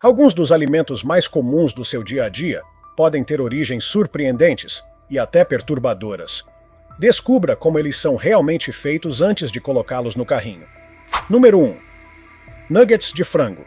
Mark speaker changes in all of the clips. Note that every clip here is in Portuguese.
Speaker 1: Alguns dos alimentos mais comuns do seu dia a dia podem ter origens surpreendentes e até perturbadoras. Descubra como eles são realmente feitos antes de colocá-los no carrinho. Número 1. Nuggets de frango.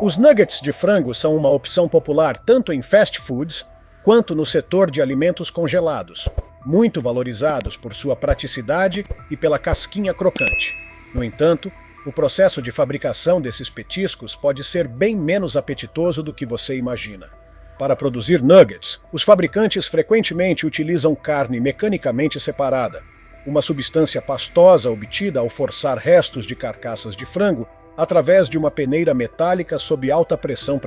Speaker 1: Os nuggets de frango são uma opção popular tanto em fast foods quanto no setor de alimentos congelados, muito valorizados por sua praticidade e pela casquinha crocante. No entanto, o processo de fabricação desses petiscos pode ser bem menos apetitoso do que você imagina. Para produzir nuggets, os fabricantes frequentemente utilizam carne mecanicamente separada, uma substância pastosa obtida ao forçar restos de carcaças de frango através de uma peneira metálica sob alta pressão.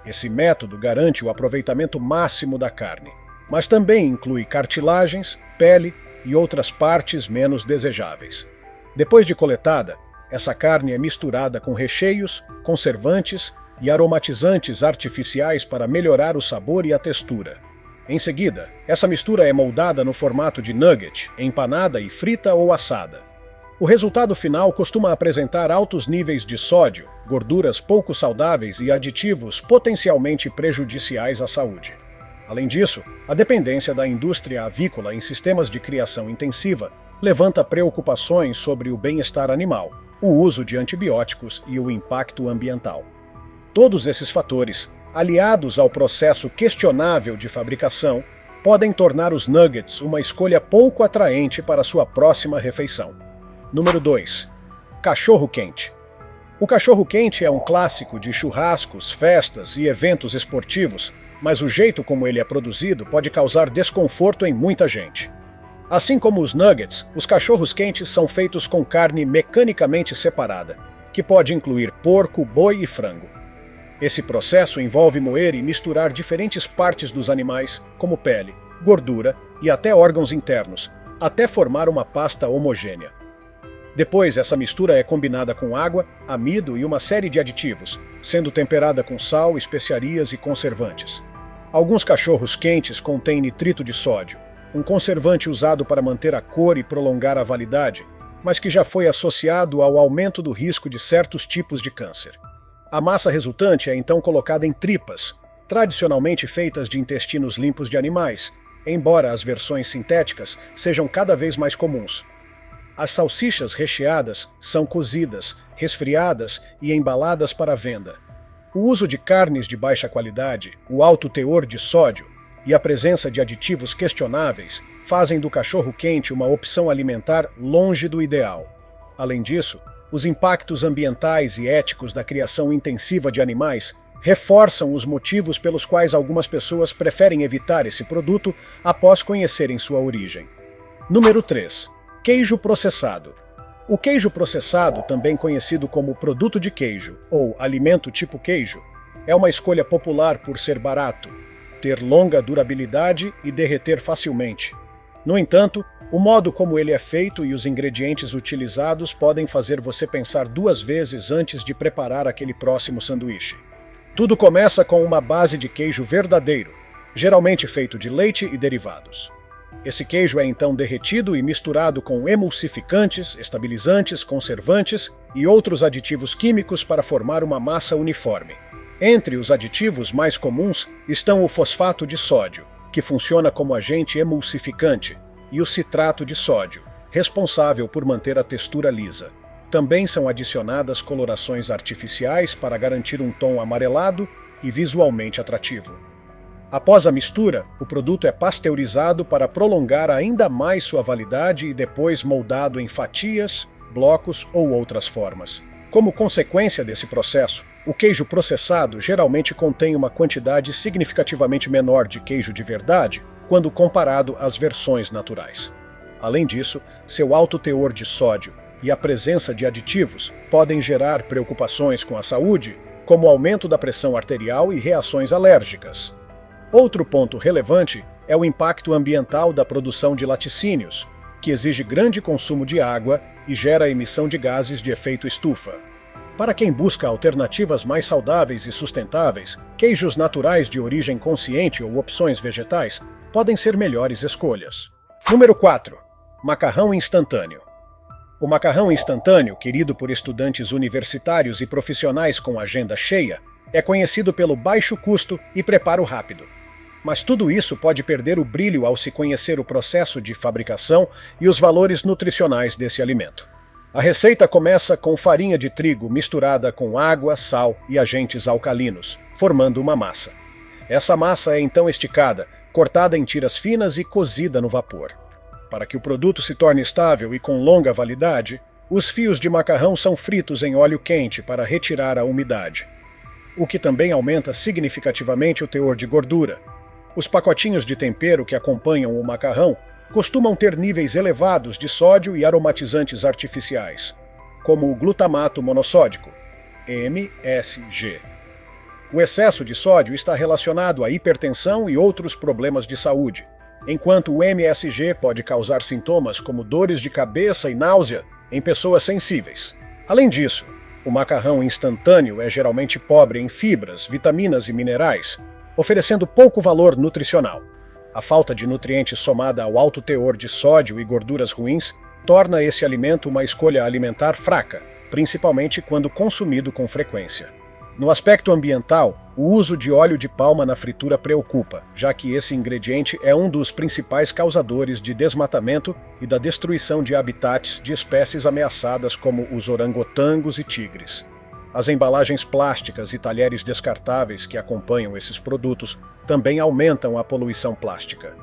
Speaker 1: Esse método garante o aproveitamento máximo da carne, mas também inclui cartilagens, pele e outras partes menos desejáveis. Depois de coletada, essa carne é misturada com recheios, conservantes e aromatizantes artificiais para melhorar o sabor e a textura. Em seguida, essa mistura é moldada no formato de nugget, empanada e frita ou assada. O resultado final costuma apresentar altos níveis de sódio, gorduras pouco saudáveis e aditivos potencialmente prejudiciais à saúde. Além disso, a dependência da indústria avícola em sistemas de criação intensiva levanta preocupações sobre o bem-estar animal, o uso de antibióticos e o impacto ambiental. Todos esses fatores, aliados ao processo questionável de fabricação, podem tornar os nuggets uma escolha pouco atraente para sua próxima refeição. Número 2. Cachorro-quente. O cachorro-quente é um clássico de churrascos, festas e eventos esportivos, mas o jeito como ele é produzido pode causar desconforto em muita gente. Assim como os nuggets, os cachorros-quentes são feitos com carne mecanicamente separada, que pode incluir porco, boi e frango. Esse processo envolve moer e misturar diferentes partes dos animais, como pele, gordura e até órgãos internos, até formar uma pasta homogênea. Depois, essa mistura é combinada com água, amido e uma série de aditivos, sendo temperada com sal, especiarias e conservantes. Alguns cachorros quentes contêm nitrito de sódio, um conservante usado para manter a cor e prolongar a validade, mas que já foi associado ao aumento do risco de certos tipos de câncer. A massa resultante é então colocada em tripas, tradicionalmente feitas de intestinos limpos de animais, embora as versões sintéticas sejam cada vez mais comuns. As salsichas recheadas são cozidas, resfriadas e embaladas para venda. O uso de carnes de baixa qualidade, o alto teor de sódio e a presença de aditivos questionáveis fazem do cachorro-quente uma opção alimentar longe do ideal. Além disso, os impactos ambientais e éticos da criação intensiva de animais reforçam os motivos pelos quais algumas pessoas preferem evitar esse produto após conhecerem sua origem. Número 3. Queijo processado. O queijo processado, também conhecido como produto de queijo ou alimento tipo queijo, é uma escolha popular por ser barato, ter longa durabilidade e derreter facilmente. No entanto, o modo como ele é feito e os ingredientes utilizados podem fazer você pensar duas vezes antes de preparar aquele próximo sanduíche. Tudo começa com uma base de queijo verdadeiro, geralmente feito de leite e derivados. Esse queijo é então derretido e misturado com emulsificantes, estabilizantes, conservantes e outros aditivos químicos para formar uma massa uniforme. Entre os aditivos mais comuns estão o fosfato de sódio, que funciona como agente emulsificante, e o citrato de sódio, responsável por manter a textura lisa. Também são adicionadas colorações artificiais para garantir um tom amarelado e visualmente atrativo. Após a mistura, o produto é pasteurizado para prolongar ainda mais sua validade e depois moldado em fatias, blocos ou outras formas. Como consequência desse processo, o queijo processado geralmente contém uma quantidade significativamente menor de queijo de verdade quando comparado às versões naturais. Além disso, seu alto teor de sódio e a presença de aditivos podem gerar preocupações com a saúde, como o aumento da pressão arterial e reações alérgicas. Outro ponto relevante é o impacto ambiental da produção de laticínios, que exige grande consumo de água e gera a emissão de gases de efeito estufa. Para quem busca alternativas mais saudáveis e sustentáveis, queijos naturais de origem consciente ou opções vegetais podem ser melhores escolhas. Número 4. Macarrão instantâneo. O macarrão instantâneo, querido por estudantes universitários e profissionais com agenda cheia, é conhecido pelo baixo custo e preparo rápido. Mas tudo isso pode perder o brilho ao se conhecer o processo de fabricação e os valores nutricionais desse alimento. A receita começa com farinha de trigo misturada com água, sal e agentes alcalinos, formando uma massa. Essa massa é então esticada, cortada em tiras finas e cozida no vapor. Para que o produto se torne estável e com longa validade, os fios de macarrão são fritos em óleo quente para retirar a umidade, o que também aumenta significativamente o teor de gordura. Os pacotinhos de tempero que acompanham o macarrão costumam ter níveis elevados de sódio e aromatizantes artificiais, como o glutamato monossódico, MSG. O excesso de sódio está relacionado à hipertensão e outros problemas de saúde, enquanto o MSG pode causar sintomas como dores de cabeça e náusea em pessoas sensíveis. Além disso, o macarrão instantâneo é geralmente pobre em fibras, vitaminas e minerais, oferecendo pouco valor nutricional. A falta de nutrientes somada ao alto teor de sódio e gorduras ruins torna esse alimento uma escolha alimentar fraca, principalmente quando consumido com frequência. No aspecto ambiental, o uso de óleo de palma na fritura preocupa, já que esse ingrediente é um dos principais causadores de desmatamento e da destruição de habitats de espécies ameaçadas como os orangotangos e tigres. As embalagens plásticas e talheres descartáveis que acompanham esses produtos também aumentam a poluição plástica.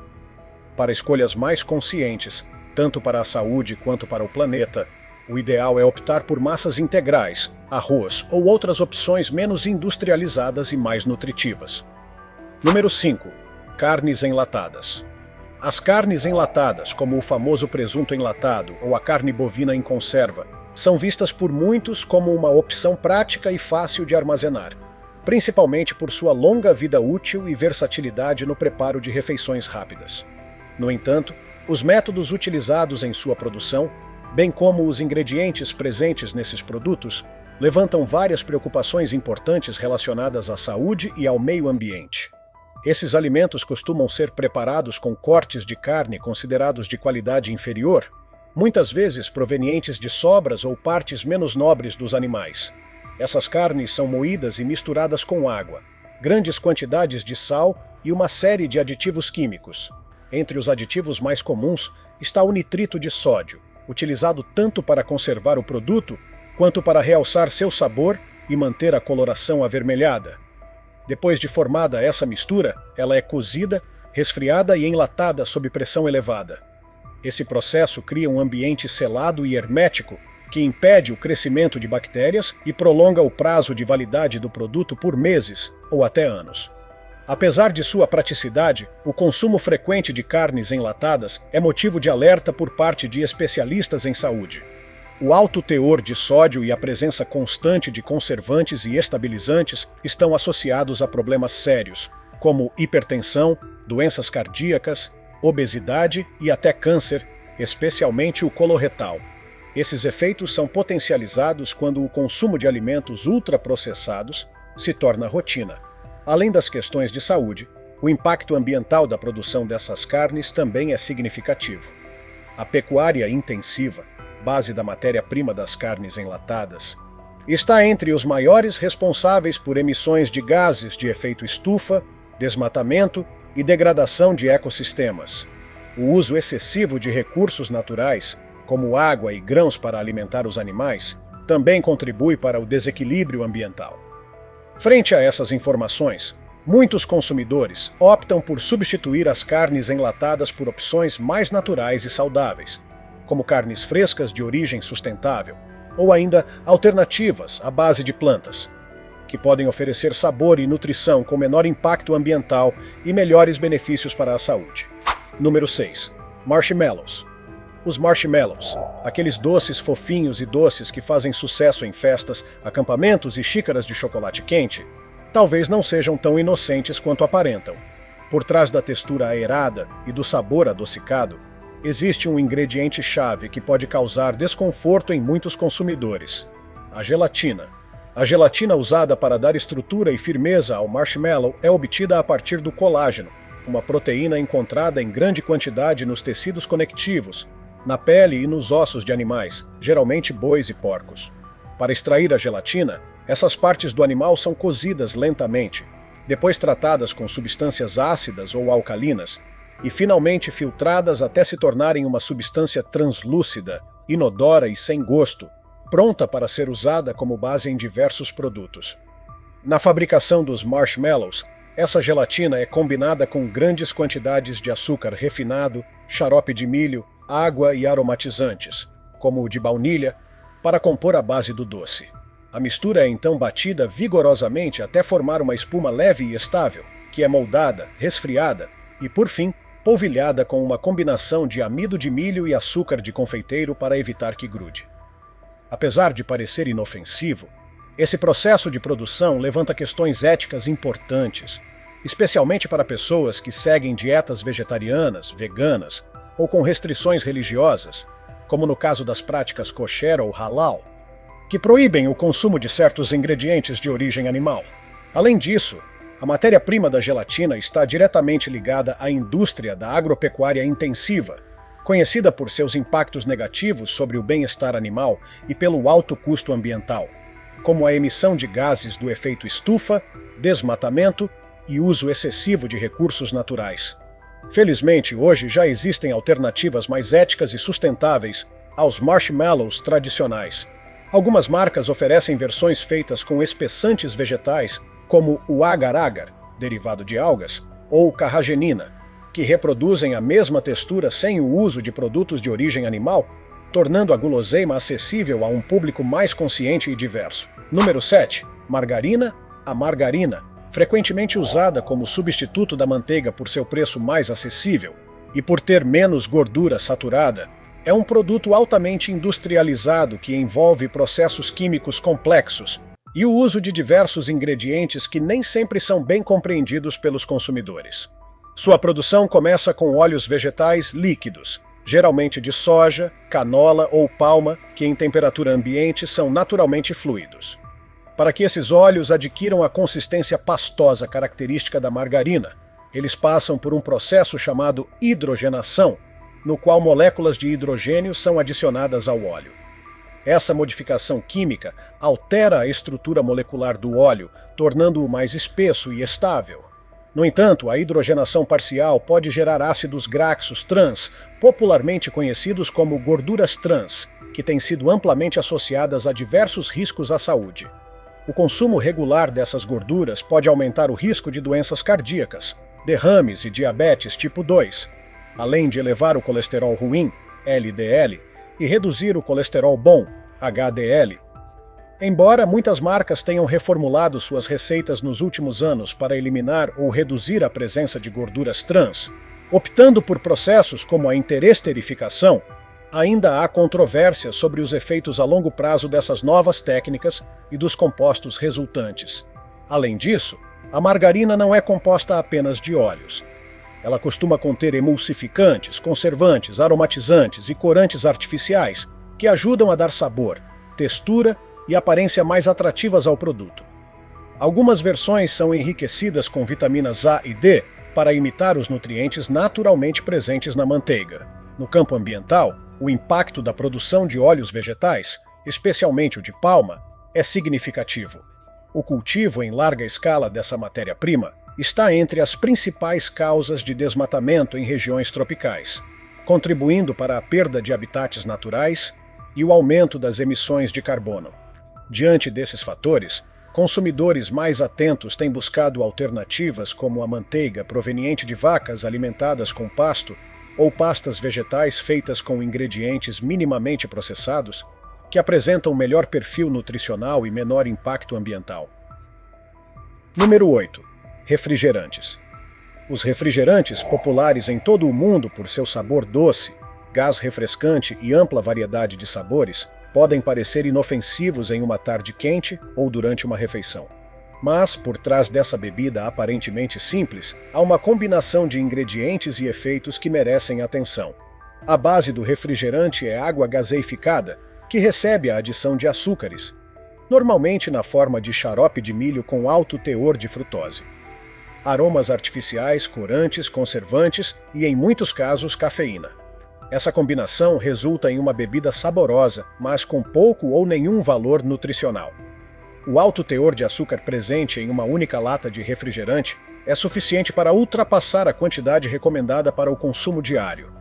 Speaker 1: Para escolhas mais conscientes, tanto para a saúde quanto para o planeta, o ideal é optar por massas integrais, arroz ou outras opções menos industrializadas e mais nutritivas. Número 5. Carnes enlatadas. As carnes enlatadas, como o famoso presunto enlatado ou a carne bovina em conserva, são vistas por muitos como uma opção prática e fácil de armazenar, principalmente por sua longa vida útil e versatilidade no preparo de refeições rápidas. No entanto, os métodos utilizados em sua produção, bem como os ingredientes presentes nesses produtos, levantam várias preocupações importantes relacionadas à saúde e ao meio ambiente. Esses alimentos costumam ser preparados com cortes de carne considerados de qualidade inferior, muitas vezes provenientes de sobras ou partes menos nobres dos animais. Essas carnes são moídas e misturadas com água, grandes quantidades de sal e uma série de aditivos químicos. Entre os aditivos mais comuns está o nitrito de sódio, utilizado tanto para conservar o produto quanto para realçar seu sabor e manter a coloração avermelhada. Depois de formada essa mistura, ela é cozida, resfriada e enlatada sob pressão elevada. Esse processo cria um ambiente selado e hermético que impede o crescimento de bactérias e prolonga o prazo de validade do produto por meses ou até anos. Apesar de sua praticidade, o consumo frequente de carnes enlatadas é motivo de alerta por parte de especialistas em saúde. O alto teor de sódio e a presença constante de conservantes e estabilizantes estão associados a problemas sérios, como hipertensão, doenças cardíacas, obesidade e até câncer, especialmente o coloretal. Esses efeitos são potencializados quando o consumo de alimentos ultraprocessados se torna rotina. Além das questões de saúde, o impacto ambiental da produção dessas carnes também é significativo. A pecuária intensiva, base da matéria-prima das carnes enlatadas, está entre os maiores responsáveis por emissões de gases de efeito estufa, desmatamento e degradação de ecossistemas. O uso excessivo de recursos naturais, como água e grãos para alimentar os animais, também contribui para o desequilíbrio ambiental. Frente a essas informações, muitos consumidores optam por substituir as carnes enlatadas por opções mais naturais e saudáveis, como carnes frescas de origem sustentável, ou ainda alternativas à base de plantas, que podem oferecer sabor e nutrição com menor impacto ambiental e melhores benefícios para a saúde. Número 6. Marshmallows. Os marshmallows, aqueles doces fofinhos e doces que fazem sucesso em festas, acampamentos e xícaras de chocolate quente, talvez não sejam tão inocentes quanto aparentam. Por trás da textura aerada e do sabor adocicado, existe um ingrediente-chave que pode causar desconforto em muitos consumidores: a gelatina. A gelatina usada para dar estrutura e firmeza ao marshmallow é obtida a partir do colágeno, uma proteína encontrada em grande quantidade nos tecidos conectivos, na pele e nos ossos de animais, geralmente bois e porcos. Para extrair a gelatina, essas partes do animal são cozidas lentamente, depois tratadas com substâncias ácidas ou alcalinas, e finalmente filtradas até se tornarem uma substância translúcida, inodora e sem gosto, pronta para ser usada como base em diversos produtos. Na fabricação dos marshmallows, essa gelatina é combinada com grandes quantidades de açúcar refinado, xarope de milho, água e aromatizantes, como o de baunilha, para compor a base do doce. A mistura é então batida vigorosamente até formar uma espuma leve e estável, que é moldada, resfriada e, por fim, polvilhada com uma combinação de amido de milho e açúcar de confeiteiro para evitar que grude. Apesar de parecer inofensivo, esse processo de produção levanta questões éticas importantes, especialmente para pessoas que seguem dietas vegetarianas, veganas ou com restrições religiosas, como no caso das práticas kosher ou halal, que proíbem o consumo de certos ingredientes de origem animal. Além disso, a matéria-prima da gelatina está diretamente ligada à indústria da agropecuária intensiva, conhecida por seus impactos negativos sobre o bem-estar animal e pelo alto custo ambiental, como a emissão de gases do efeito estufa, desmatamento e uso excessivo de recursos naturais. Felizmente, hoje já existem alternativas mais éticas e sustentáveis aos marshmallows tradicionais. Algumas marcas oferecem versões feitas com espessantes vegetais, como o agar-agar, derivado de algas, ou carragenina, que reproduzem a mesma textura sem o uso de produtos de origem animal, tornando a guloseima acessível a um público mais consciente e diverso. Número 7. Margarina. A margarina, frequentemente usada como substituto da manteiga por seu preço mais acessível e por ter menos gordura saturada, é um produto altamente industrializado que envolve processos químicos complexos e o uso de diversos ingredientes que nem sempre são bem compreendidos pelos consumidores. Sua produção começa com óleos vegetais líquidos, geralmente de soja, canola ou palma, que em temperatura ambiente são naturalmente fluidos. Para que esses óleos adquiram a consistência pastosa característica da margarina, eles passam por um processo chamado hidrogenação, no qual moléculas de hidrogênio são adicionadas ao óleo. Essa modificação química altera a estrutura molecular do óleo, tornando-o mais espesso e estável. No entanto, a hidrogenação parcial pode gerar ácidos graxos trans, popularmente conhecidos como gorduras trans, que têm sido amplamente associadas a diversos riscos à saúde. O consumo regular dessas gorduras pode aumentar o risco de doenças cardíacas, derrames e diabetes tipo 2, além de elevar o colesterol ruim, LDL, e reduzir o colesterol bom, HDL. Embora muitas marcas tenham reformulado suas receitas nos últimos anos para eliminar ou reduzir a presença de gorduras trans, optando por processos como a interesterificação, ainda há controvérsias sobre os efeitos a longo prazo dessas novas técnicas e dos compostos resultantes. Além disso, a margarina não é composta apenas de óleos. Ela costuma conter emulsificantes, conservantes, aromatizantes e corantes artificiais que ajudam a dar sabor, textura e aparência mais atrativas ao produto. Algumas versões são enriquecidas com vitaminas A e D para imitar os nutrientes naturalmente presentes na manteiga. No campo ambiental, o impacto da produção de óleos vegetais, especialmente o de palma, é significativo. O cultivo em larga escala dessa matéria-prima está entre as principais causas de desmatamento em regiões tropicais, contribuindo para a perda de habitats naturais e o aumento das emissões de carbono. Diante desses fatores, consumidores mais atentos têm buscado alternativas como a manteiga proveniente de vacas alimentadas com pasto ou pastas vegetais feitas com ingredientes minimamente processados, que apresentam melhor perfil nutricional e menor impacto ambiental. Número 8. Refrigerantes. Os refrigerantes, populares em todo o mundo por seu sabor doce, gás refrescante e ampla variedade de sabores, podem parecer inofensivos em uma tarde quente ou durante uma refeição. Mas, por trás dessa bebida aparentemente simples, há uma combinação de ingredientes e efeitos que merecem atenção. A base do refrigerante é água gaseificada, que recebe a adição de açúcares, normalmente na forma de xarope de milho com alto teor de frutose. Aromas artificiais, corantes, conservantes e, em muitos casos, cafeína. Essa combinação resulta em uma bebida saborosa, mas com pouco ou nenhum valor nutricional. O alto teor de açúcar presente em uma única lata de refrigerante é suficiente para ultrapassar a quantidade recomendada para o consumo diário.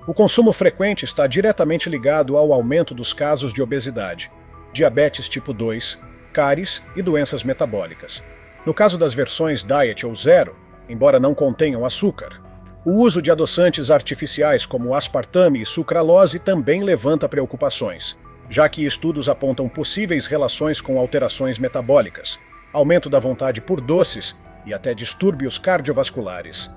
Speaker 1: O consumo frequente está diretamente ligado ao aumento dos casos de obesidade, diabetes tipo 2, cáries e doenças metabólicas. No caso das versões Diet ou Zero, embora não contenham açúcar, o uso de adoçantes artificiais como aspartame e sucralose também levanta preocupações, já que estudos apontam possíveis relações com alterações metabólicas, aumento da vontade por doces e até distúrbios cardiovasculares.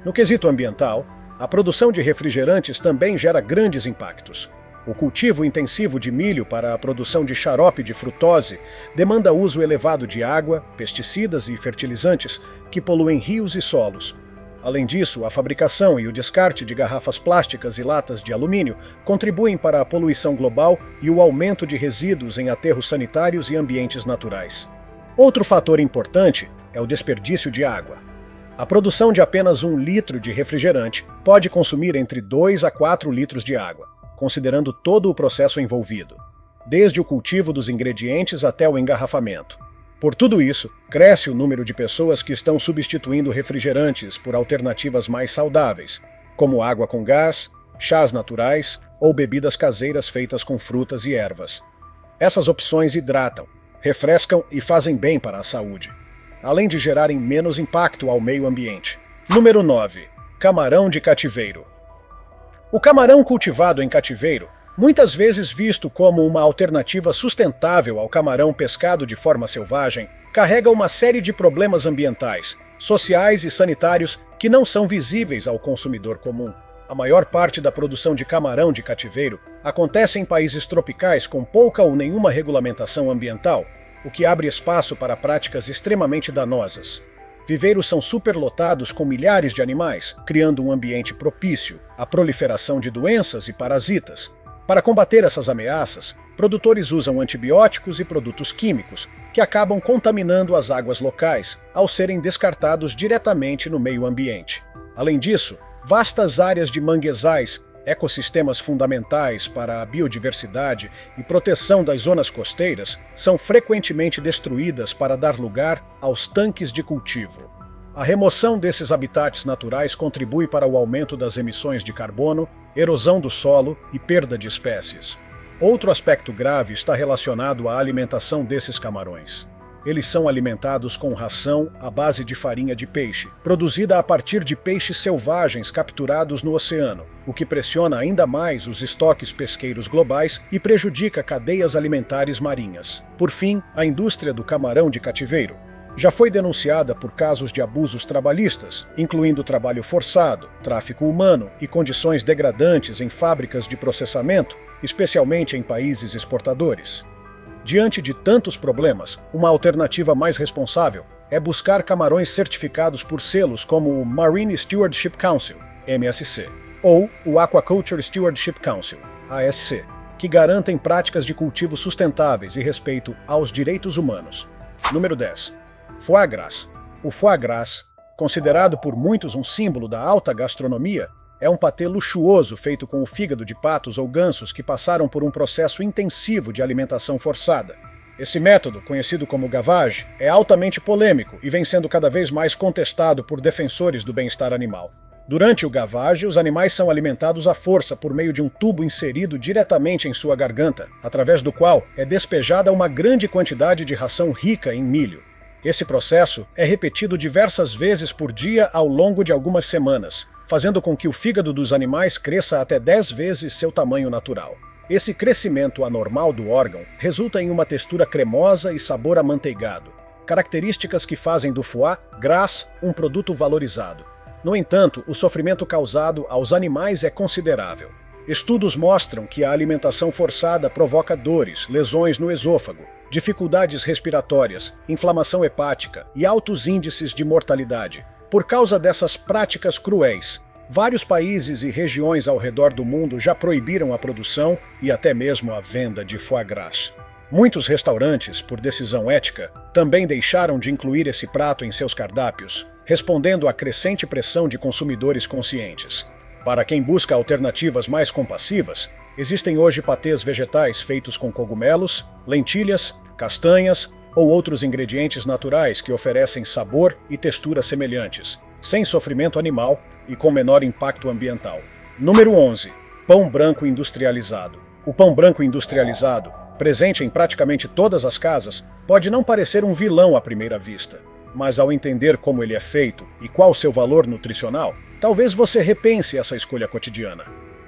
Speaker 1: No quesito ambiental, a produção de refrigerantes também gera grandes impactos. O cultivo intensivo de milho para a produção de xarope de frutose demanda uso elevado de água, pesticidas e fertilizantes que poluem rios e solos. Além disso, a fabricação e o descarte de garrafas plásticas e latas de alumínio contribuem para a poluição global e o aumento de resíduos em aterros sanitários e ambientes naturais. Outro fator importante é o desperdício de água. A produção de apenas 1 litro de refrigerante pode consumir entre 2 a 4 litros de água, considerando todo o processo envolvido, desde o cultivo dos ingredientes até o engarrafamento. Por tudo isso, cresce o número de pessoas que estão substituindo refrigerantes por alternativas mais saudáveis, como água com gás, chás naturais ou bebidas caseiras feitas com frutas e ervas. Essas opções hidratam, refrescam e fazem bem para a saúde, além de gerarem menos impacto ao meio ambiente. Número 9. Camarão de cativeiro. O camarão cultivado em cativeiro, muitas vezes visto como uma alternativa sustentável ao camarão pescado de forma selvagem, carrega uma série de problemas ambientais, sociais e sanitários que não são visíveis ao consumidor comum. A maior parte da produção de camarão de cativeiro acontece em países tropicais com pouca ou nenhuma regulamentação ambiental, o que abre espaço para práticas extremamente danosas. Viveiros são superlotados com milhares de animais, criando um ambiente propício à proliferação de doenças e parasitas. Para combater essas ameaças, produtores usam antibióticos e produtos químicos, que acabam contaminando as águas locais ao serem descartados diretamente no meio ambiente. Além disso, vastas áreas de manguezais, ecossistemas fundamentais para a biodiversidade e proteção das zonas costeiras, são frequentemente destruídas para dar lugar aos tanques de cultivo. A remoção desses habitats naturais contribui para o aumento das emissões de carbono, erosão do solo e perda de espécies. Outro aspecto grave está relacionado à alimentação desses camarões. Eles são alimentados com ração à base de farinha de peixe, produzida a partir de peixes selvagens capturados no oceano, o que pressiona ainda mais os estoques pesqueiros globais e prejudica cadeias alimentares marinhas. Por fim, a indústria do camarão de cativeiro já foi denunciada por casos de abusos trabalhistas, incluindo trabalho forçado, tráfico humano e condições degradantes em fábricas de processamento, especialmente em países exportadores. Diante de tantos problemas, uma alternativa mais responsável é buscar camarões certificados por selos como o Marine Stewardship Council, MSC, ou o Aquaculture Stewardship Council, ASC, que garantem práticas de cultivo sustentáveis e respeito aos direitos humanos. Número 10. Foie gras. O foie gras, considerado por muitos um símbolo da alta gastronomia, é um patê luxuoso feito com o fígado de patos ou gansos que passaram por um processo intensivo de alimentação forçada. Esse método, conhecido como gavage, é altamente polêmico e vem sendo cada vez mais contestado por defensores do bem-estar animal. Durante o gavage, os animais são alimentados à força por meio de um tubo inserido diretamente em sua garganta, através do qual é despejada uma grande quantidade de ração rica em milho. Esse processo é repetido diversas vezes por dia ao longo de algumas semanas, fazendo com que o fígado dos animais cresça até 10 vezes seu tamanho natural. Esse crescimento anormal do órgão resulta em uma textura cremosa e sabor amanteigado, características que fazem do foie gras um produto valorizado. No entanto, o sofrimento causado aos animais é considerável. Estudos mostram que a alimentação forçada provoca dores, lesões no esôfago, dificuldades respiratórias, inflamação hepática e altos índices de mortalidade. Por causa dessas práticas cruéis, vários países e regiões ao redor do mundo já proibiram a produção e até mesmo a venda de foie gras. Muitos restaurantes, por decisão ética, também deixaram de incluir esse prato em seus cardápios, respondendo à crescente pressão de consumidores conscientes. Para quem busca alternativas mais compassivas, existem hoje patês vegetais feitos com cogumelos, lentilhas, castanhas ou outros ingredientes naturais que oferecem sabor e textura semelhantes, sem sofrimento animal e com menor impacto ambiental. Número 11. Pão branco industrializado. O pão branco industrializado, presente em praticamente todas as casas, pode não parecer um vilão à primeira vista, mas ao entender como ele é feito e qual seu valor nutricional, talvez você repense essa escolha cotidiana.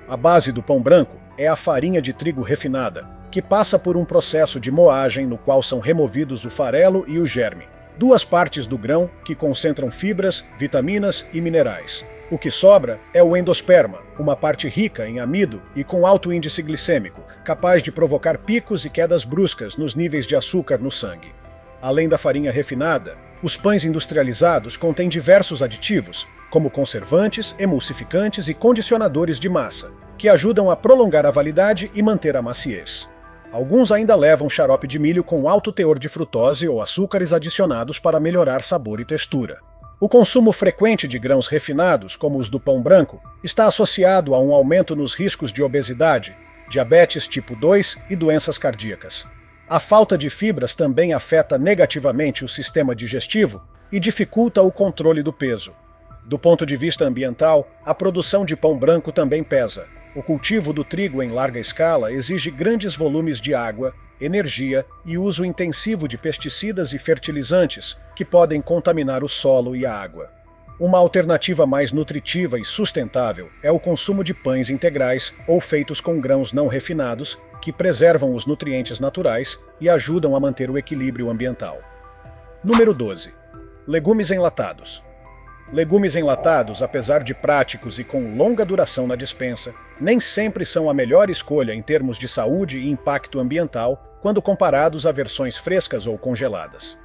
Speaker 1: A base do pão branco é a farinha de trigo refinada, que passa por um processo de moagem no qual são removidos o farelo e o germe, duas partes do grão que concentram fibras, vitaminas e minerais. O que sobra é o endosperma, uma parte rica em amido e com alto índice glicêmico, capaz de provocar picos e quedas bruscas nos níveis de açúcar no sangue. Além da farinha refinada, os pães industrializados contêm diversos aditivos, como conservantes, emulsificantes e condicionadores de massa, que ajudam a prolongar a validade e manter a maciez. Alguns ainda levam xarope de milho com alto teor de frutose ou açúcares adicionados para melhorar sabor e textura. O consumo frequente de grãos refinados, como os do pão branco, está associado a um aumento nos riscos de obesidade, diabetes tipo 2 e doenças cardíacas. A falta de fibras também afeta negativamente o sistema digestivo e dificulta o controle do peso. Do ponto de vista ambiental, a produção de pão branco também pesa. O cultivo do trigo em larga escala exige grandes volumes de água, energia e uso intensivo de pesticidas e fertilizantes, que podem contaminar o solo e a água. Uma alternativa mais nutritiva e sustentável é o consumo de pães integrais ou feitos com grãos não refinados, que preservam os nutrientes naturais e ajudam a manter o equilíbrio ambiental. Número 12. Legumes enlatados. Legumes enlatados, apesar de práticos e com longa duração na despensa, nem sempre são a melhor escolha em termos de saúde e impacto ambiental quando comparados a versões frescas ou congeladas.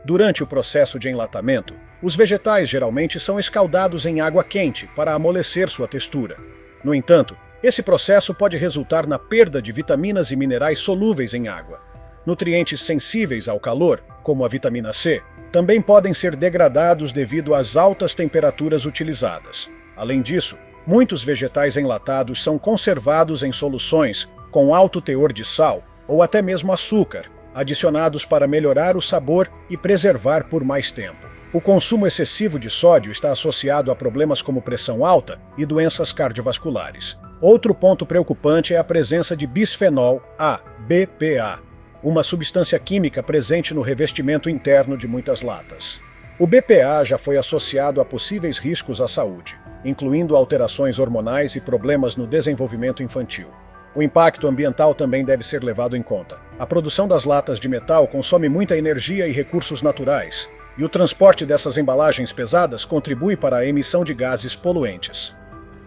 Speaker 1: Durante o processo de enlatamento, os vegetais geralmente são escaldados em água quente para amolecer sua textura. No entanto, esse processo pode resultar na perda de vitaminas e minerais solúveis em água. Nutrientes sensíveis ao calor, como a vitamina C, também podem ser degradados devido às altas temperaturas utilizadas. Além disso, muitos vegetais enlatados são conservados em soluções com alto teor de sal ou até mesmo açúcar, adicionados para melhorar o sabor e preservar por mais tempo. O consumo excessivo de sódio está associado a problemas como pressão alta e doenças cardiovasculares. Outro ponto preocupante é a presença de bisfenol A, BPA, uma substância química presente no revestimento interno de muitas latas. O BPA já foi associado a possíveis riscos à saúde, incluindo alterações hormonais e problemas no desenvolvimento infantil. O impacto ambiental também deve ser levado em conta. A produção das latas de metal consome muita energia e recursos naturais, e o transporte dessas embalagens pesadas contribui para a emissão de gases poluentes.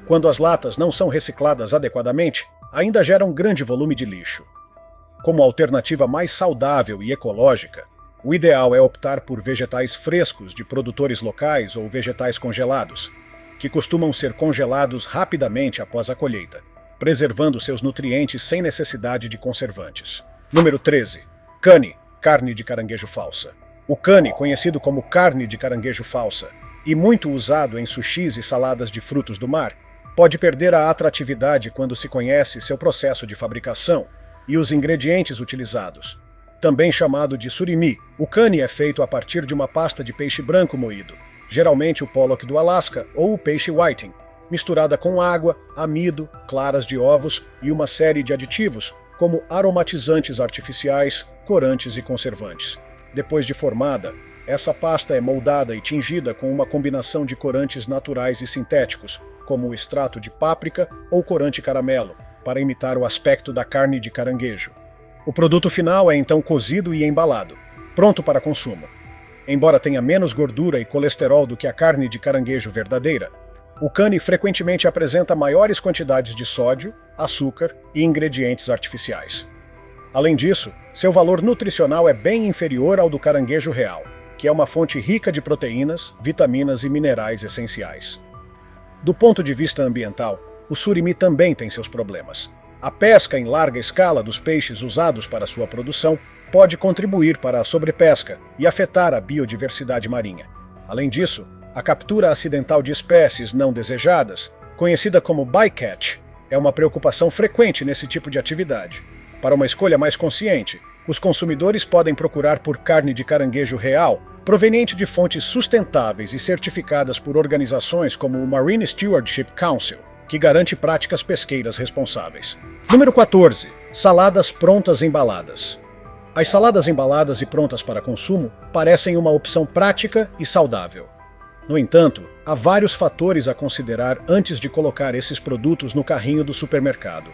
Speaker 1: Quando as latas não são recicladas adequadamente, ainda geram um grande volume de lixo. Como alternativa mais saudável e ecológica, o ideal é optar por vegetais frescos de produtores locais ou vegetais congelados, que costumam ser congelados rapidamente após a colheita, preservando seus nutrientes sem necessidade de conservantes. Número 13. Cane, carne de caranguejo falsa. O cane, conhecido como carne de caranguejo falsa, e muito usado em sushis e saladas de frutos do mar, pode perder a atratividade quando se conhece seu processo de fabricação e os ingredientes utilizados. Também chamado de surimi, o cane é feito a partir de uma pasta de peixe branco moído, geralmente o pollock do Alasca ou o peixe whiting, misturada com água, amido, claras de ovos e uma série de aditivos, como aromatizantes artificiais, corantes e conservantes. Depois de formada, essa pasta é moldada e tingida com uma combinação de corantes naturais e sintéticos, como o extrato de páprica ou corante caramelo, para imitar o aspecto da carne de caranguejo. O produto final é então cozido e embalado, pronto para consumo. Embora tenha menos gordura e colesterol do que a carne de caranguejo verdadeira, o cane frequentemente apresenta maiores quantidades de sódio, açúcar e ingredientes artificiais. Além disso, seu valor nutricional é bem inferior ao do caranguejo real, que é uma fonte rica de proteínas, vitaminas e minerais essenciais. Do ponto de vista ambiental, o surimi também tem seus problemas. A pesca em larga escala dos peixes usados para sua produção pode contribuir para a sobrepesca e afetar a biodiversidade marinha. Além disso, a captura acidental de espécies não desejadas, conhecida como bycatch, é uma preocupação frequente nesse tipo de atividade. Para uma escolha mais consciente, os consumidores podem procurar por carne de caranguejo real, proveniente de fontes sustentáveis e certificadas por organizações como o Marine Stewardship Council, que garante práticas pesqueiras responsáveis. Número 14. Saladas prontas embaladas. As saladas embaladas e prontas para consumo parecem uma opção prática e saudável. No entanto, há vários fatores a considerar antes de colocar esses produtos no carrinho do supermercado.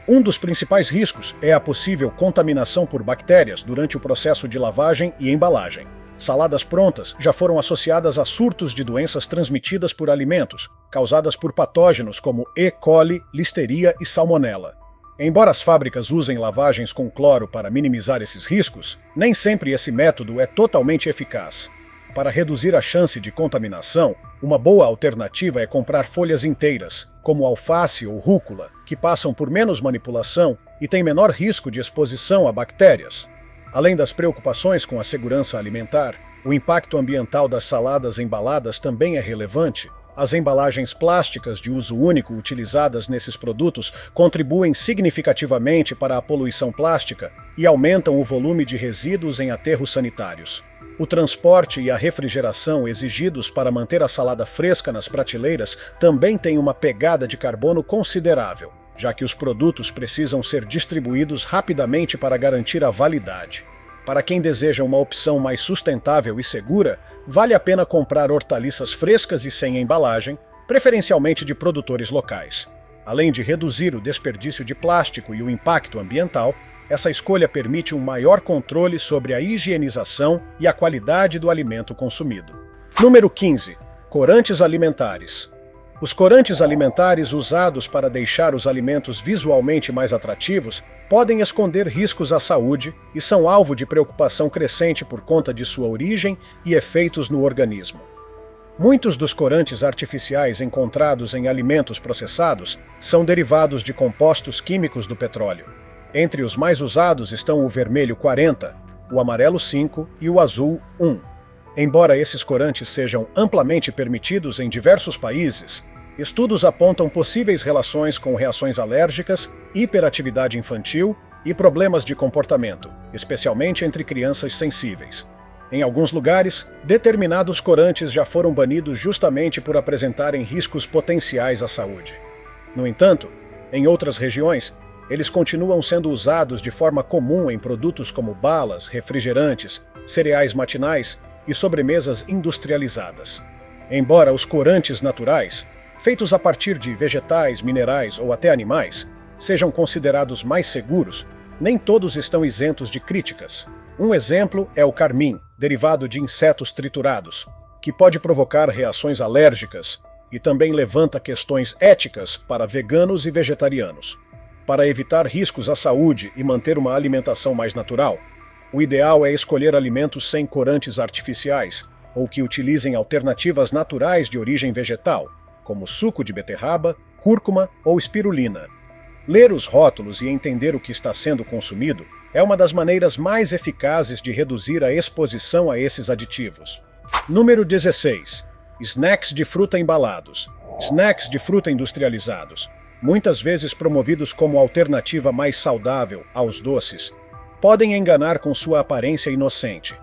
Speaker 1: Um dos principais riscos é a possível contaminação por bactérias durante o processo de lavagem e embalagem. Saladas prontas já foram associadas a surtos de doenças transmitidas por alimentos, causadas por patógenos como E. coli, listeria e salmonela. Embora as fábricas usem lavagens com cloro para minimizar esses riscos, nem sempre esse método é totalmente eficaz. Para reduzir a chance de contaminação, uma boa alternativa é comprar folhas inteiras, como alface ou rúcula, que passam por menos manipulação e têm menor risco de exposição a bactérias. Além das preocupações com a segurança alimentar, o impacto ambiental das saladas embaladas também é relevante. As embalagens plásticas de uso único utilizadas nesses produtos contribuem significativamente para a poluição plástica e aumentam o volume de resíduos em aterros sanitários. O transporte e a refrigeração exigidos para manter a salada fresca nas prateleiras também têm uma pegada de carbono considerável, já que os produtos precisam ser distribuídos rapidamente para garantir a validade. Para quem deseja uma opção mais sustentável e segura, vale a pena comprar hortaliças frescas e sem embalagem, preferencialmente de produtores locais. Além de reduzir o desperdício de plástico e o impacto ambiental, essa escolha permite um maior controle sobre a higienização e a qualidade do alimento consumido. Número 15. Corantes alimentares. Os corantes alimentares usados para deixar os alimentos visualmente mais atrativos podem esconder riscos à saúde e são alvo de preocupação crescente por conta de sua origem e efeitos no organismo. Muitos dos corantes artificiais encontrados em alimentos processados são derivados de compostos químicos do petróleo. Entre os mais usados estão o vermelho 40, o amarelo 5 e o azul 1. Embora esses corantes sejam amplamente permitidos em diversos países, estudos apontam possíveis relações com reações alérgicas, hiperatividade infantil e problemas de comportamento, especialmente entre crianças sensíveis. Em alguns lugares, determinados corantes já foram banidos justamente por apresentarem riscos potenciais à saúde. No entanto, em outras regiões, eles continuam sendo usados de forma comum em produtos como balas, refrigerantes, cereais matinais e sobremesas industrializadas. Embora os corantes naturais, feitos a partir de vegetais, minerais ou até animais, sejam considerados mais seguros, nem todos estão isentos de críticas. Um exemplo é o carmim, derivado de insetos triturados, que pode provocar reações alérgicas e também levanta questões éticas para veganos e vegetarianos. Para evitar riscos à saúde e manter uma alimentação mais natural, o ideal é escolher alimentos sem corantes artificiais ou que utilizem alternativas naturais de origem vegetal, como suco de beterraba, cúrcuma ou espirulina. Ler os rótulos e entender o que está sendo consumido é uma das maneiras mais eficazes de reduzir a exposição a esses aditivos. Número 16. Snacks de fruta embalados. Snacks de fruta industrializados, muitas vezes promovidos como alternativa mais saudável aos doces, podem enganar com sua aparência inocente.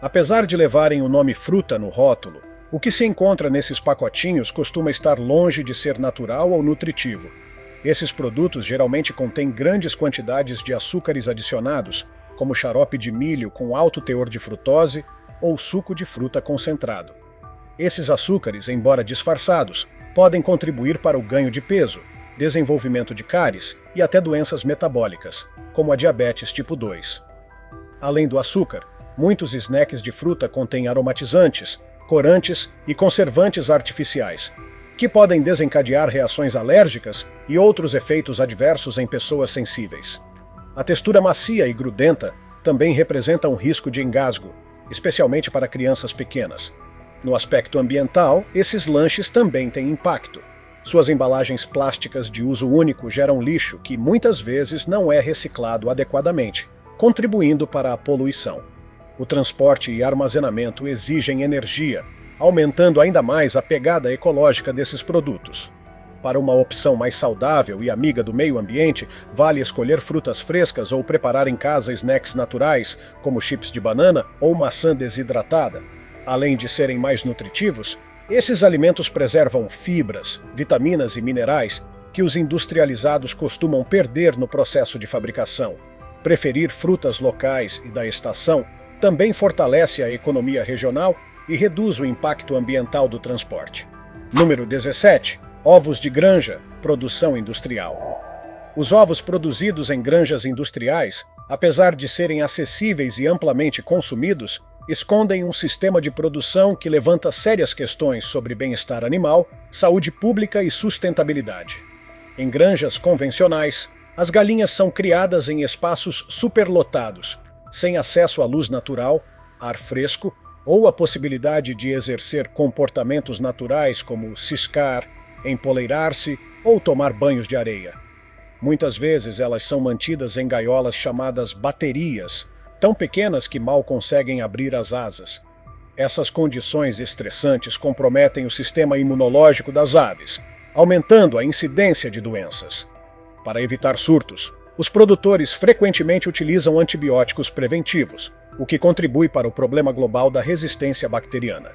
Speaker 1: Apesar de levarem o nome fruta no rótulo, o que se encontra nesses pacotinhos costuma estar longe de ser natural ou nutritivo. Esses produtos geralmente contêm grandes quantidades de açúcares adicionados, como xarope de milho com alto teor de frutose ou suco de fruta concentrado. Esses açúcares, embora disfarçados, podem contribuir para o ganho de peso, desenvolvimento de cáries e até doenças metabólicas, como a diabetes tipo 2. Além do açúcar, muitos snacks de fruta contêm aromatizantes, corantes e conservantes artificiais, que podem desencadear reações alérgicas e outros efeitos adversos em pessoas sensíveis. A textura macia e grudenta também representa um risco de engasgo, especialmente para crianças pequenas. No aspecto ambiental, esses lanches também têm impacto. Suas embalagens plásticas de uso único geram lixo que muitas vezes não é reciclado adequadamente, contribuindo para a poluição. O transporte e armazenamento exigem energia, aumentando ainda mais a pegada ecológica desses produtos. Para uma opção mais saudável e amiga do meio ambiente, vale escolher frutas frescas ou preparar em casa snacks naturais, como chips de banana ou maçã desidratada. Além de serem mais nutritivos, esses alimentos preservam fibras, vitaminas e minerais que os industrializados costumam perder no processo de fabricação. Preferir frutas locais e da estação também fortalece a economia regional e reduz o impacto ambiental do transporte. Número 17. Ovos de granja, produção industrial. Os ovos produzidos em granjas industriais, apesar de serem acessíveis e amplamente consumidos, escondem um sistema de produção que levanta sérias questões sobre bem-estar animal, saúde pública e sustentabilidade. Em granjas convencionais, as galinhas são criadas em espaços superlotados, sem acesso à luz natural, ar fresco ou a possibilidade de exercer comportamentos naturais como ciscar, empoleirar-se ou tomar banhos de areia. Muitas vezes elas são mantidas em gaiolas chamadas baterias, tão pequenas que mal conseguem abrir as asas. Essas condições estressantes comprometem o sistema imunológico das aves, aumentando a incidência de doenças. Para evitar surtos, os produtores frequentemente utilizam antibióticos preventivos, o que contribui para o problema global da resistência bacteriana.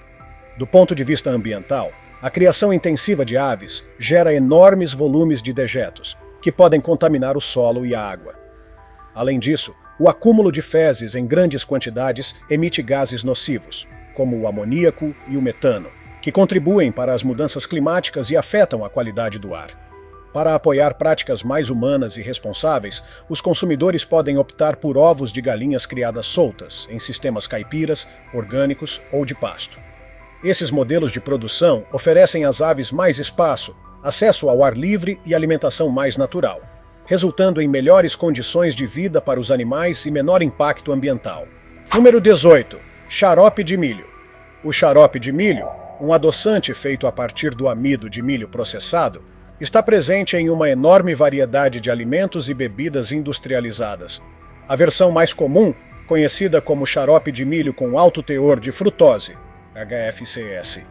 Speaker 1: Do ponto de vista ambiental, a criação intensiva de aves gera enormes volumes de dejetos, que podem contaminar o solo e a água. Além disso, o acúmulo de fezes em grandes quantidades emite gases nocivos, como o amoníaco e o metano, que contribuem para as mudanças climáticas e afetam a qualidade do ar. Para apoiar práticas mais humanas e responsáveis, os consumidores podem optar por ovos de galinhas criadas soltas, em sistemas caipiras, orgânicos ou de pasto. Esses modelos de produção oferecem às aves mais espaço, acesso ao ar livre e alimentação mais natural, resultando em melhores condições de vida para os animais e menor impacto ambiental. Número 18. Xarope de milho. O xarope de milho, um adoçante feito a partir do amido de milho processado, está presente em uma enorme variedade de alimentos e bebidas industrializadas. A versão mais comum, conhecida como xarope de milho com alto teor de frutose, HFCS,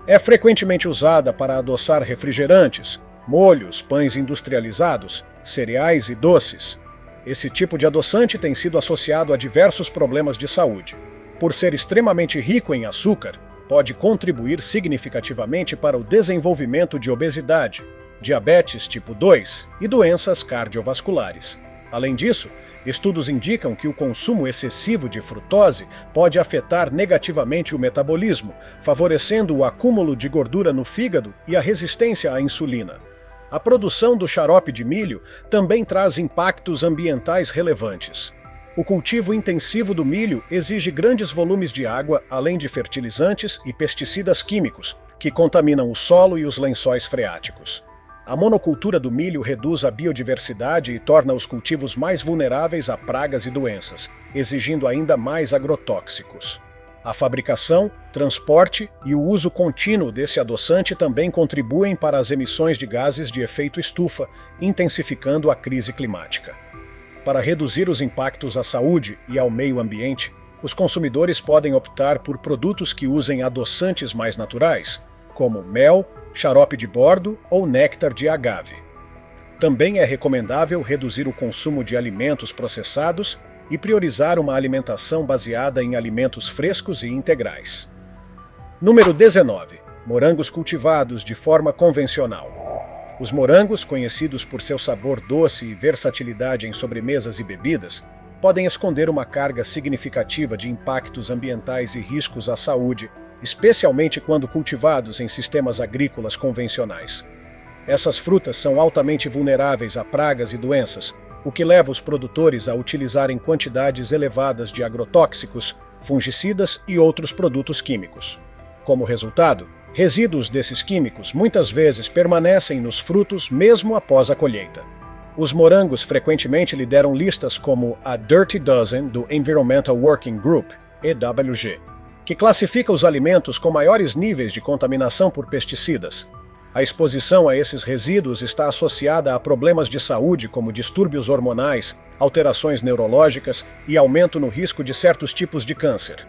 Speaker 1: é frequentemente usada para adoçar refrigerantes, molhos, pães industrializados, cereais e doces. Esse tipo de adoçante tem sido associado a diversos problemas de saúde. Por ser extremamente rico em açúcar, pode contribuir significativamente para o desenvolvimento de obesidade, diabetes tipo 2 e doenças cardiovasculares. Além disso, estudos indicam que o consumo excessivo de frutose pode afetar negativamente o metabolismo, favorecendo o acúmulo de gordura no fígado e a resistência à insulina. A produção do xarope de milho também traz impactos ambientais relevantes. O cultivo intensivo do milho exige grandes volumes de água, além de fertilizantes e pesticidas químicos, que contaminam o solo e os lençóis freáticos. A monocultura do milho reduz a biodiversidade e torna os cultivos mais vulneráveis a pragas e doenças, exigindo ainda mais agrotóxicos. A fabricação, transporte e o uso contínuo desse adoçante também contribuem para as emissões de gases de efeito estufa, intensificando a crise climática. Para reduzir os impactos à saúde e ao meio ambiente, os consumidores podem optar por produtos que usem adoçantes mais naturais, como mel, xarope de bordo ou néctar de agave. Também é recomendável reduzir o consumo de alimentos processados e priorizar uma alimentação baseada em alimentos frescos e integrais. Número 19. Morangos cultivados de forma convencional. Os morangos, conhecidos por seu sabor doce e versatilidade em sobremesas e bebidas, podem esconder uma carga significativa de impactos ambientais e riscos à saúde, especialmente quando cultivados em sistemas agrícolas convencionais. Essas frutas são altamente vulneráveis a pragas e doenças, o que leva os produtores a utilizarem quantidades elevadas de agrotóxicos, fungicidas e outros produtos químicos. Como resultado, resíduos desses químicos muitas vezes permanecem nos frutos mesmo após a colheita. Os morangos frequentemente lideram listas como a Dirty Dozen do Environmental Working Group, EWG, que classifica os alimentos com maiores níveis de contaminação por pesticidas. A exposição a esses resíduos está associada a problemas de saúde como distúrbios hormonais, alterações neurológicas e aumento no risco de certos tipos de câncer.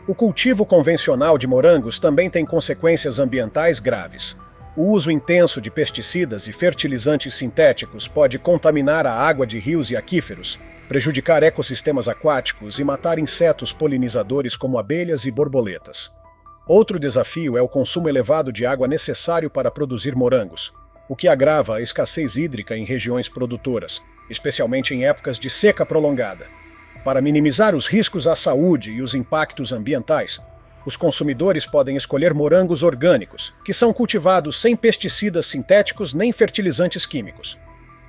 Speaker 1: O cultivo convencional de morangos também tem consequências ambientais graves. O uso intenso de pesticidas e fertilizantes sintéticos pode contaminar a água de rios e aquíferos, prejudicar ecossistemas aquáticos e matar insetos polinizadores como abelhas e borboletas. Outro desafio é o consumo elevado de água necessário para produzir morangos, o que agrava a escassez hídrica em regiões produtoras, especialmente em épocas de seca prolongada. Para minimizar os riscos à saúde e os impactos ambientais, os consumidores podem escolher morangos orgânicos, que são cultivados sem pesticidas sintéticos nem fertilizantes químicos.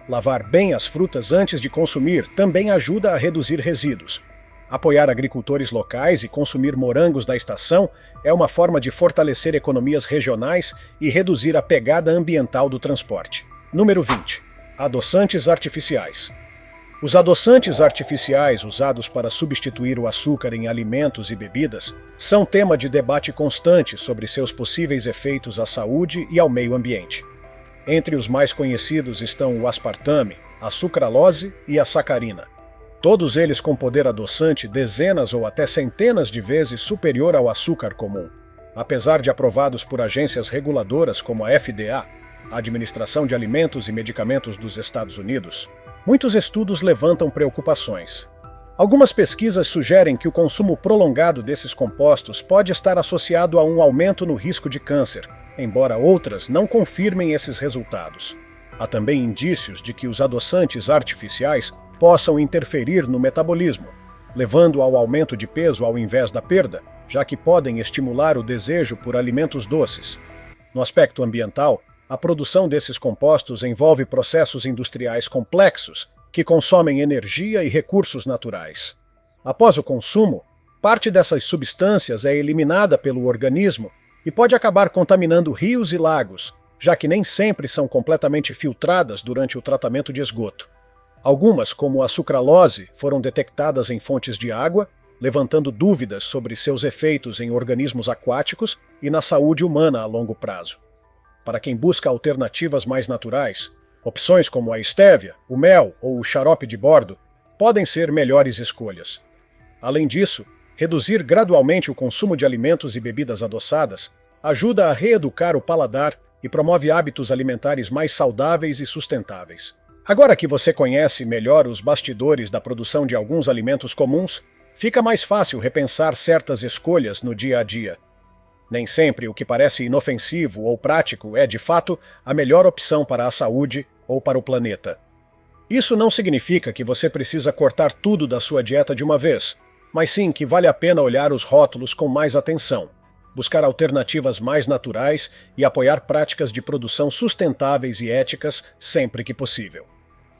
Speaker 1: Lavar bem as frutas antes de consumir também ajuda a reduzir resíduos. Apoiar agricultores locais e consumir morangos da estação é uma forma de fortalecer economias regionais e reduzir a pegada ambiental do transporte. Número 20. Adoçantes artificiais. Os adoçantes artificiais usados para substituir o açúcar em alimentos e bebidas são tema de debate constante sobre seus possíveis efeitos à saúde e ao meio ambiente. Entre os mais conhecidos estão o aspartame, a sucralose e a sacarina. Todos eles com poder adoçante dezenas ou até centenas de vezes superior ao açúcar comum. Apesar de aprovados por agências reguladoras como a FDA, a Administração de Alimentos e Medicamentos dos Estados Unidos, muitos estudos levantam preocupações. Algumas pesquisas sugerem que o consumo prolongado desses compostos pode estar associado a um aumento no risco de câncer, embora outras não confirmem esses resultados. Há também indícios de que os adoçantes artificiais possam interferir no metabolismo, levando ao aumento de peso ao invés da perda, já que podem estimular o desejo por alimentos doces. No aspecto ambiental, a produção desses compostos envolve processos industriais complexos que consomem energia e recursos naturais. Após o consumo, parte dessas substâncias é eliminada pelo organismo e pode acabar contaminando rios e lagos, já que nem sempre são completamente filtradas durante o tratamento de esgoto. Algumas, como a sucralose, foram detectadas em fontes de água, levantando dúvidas sobre seus efeitos em organismos aquáticos e na saúde humana a longo prazo. Para quem busca alternativas mais naturais, opções como a estévia, o mel ou o xarope de bordo podem ser melhores escolhas. Além disso, reduzir gradualmente o consumo de alimentos e bebidas adoçadas ajuda a reeducar o paladar e promove hábitos alimentares mais saudáveis e sustentáveis. Agora que você conhece melhor os bastidores da produção de alguns alimentos comuns, fica mais fácil repensar certas escolhas no dia a dia. Nem sempre o que parece inofensivo ou prático é, de fato, a melhor opção para a saúde ou para o planeta. Isso não significa que você precisa cortar tudo da sua dieta de uma vez, mas sim que vale a pena olhar os rótulos com mais atenção, buscar alternativas mais naturais e apoiar práticas de produção sustentáveis e éticas sempre que possível.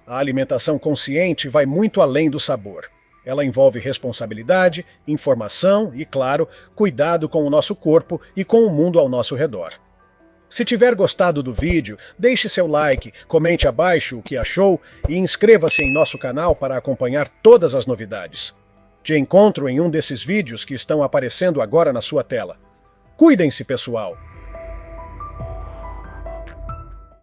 Speaker 1: A alimentação consciente vai muito além do sabor. Ela envolve responsabilidade, informação e, claro, cuidado com o nosso corpo e com o mundo ao nosso redor. Se tiver gostado do vídeo, deixe seu like, comente abaixo o que achou e inscreva-se em nosso canal para acompanhar todas as novidades. Te encontro em um desses vídeos que estão aparecendo agora na sua tela. Cuidem-se, pessoal!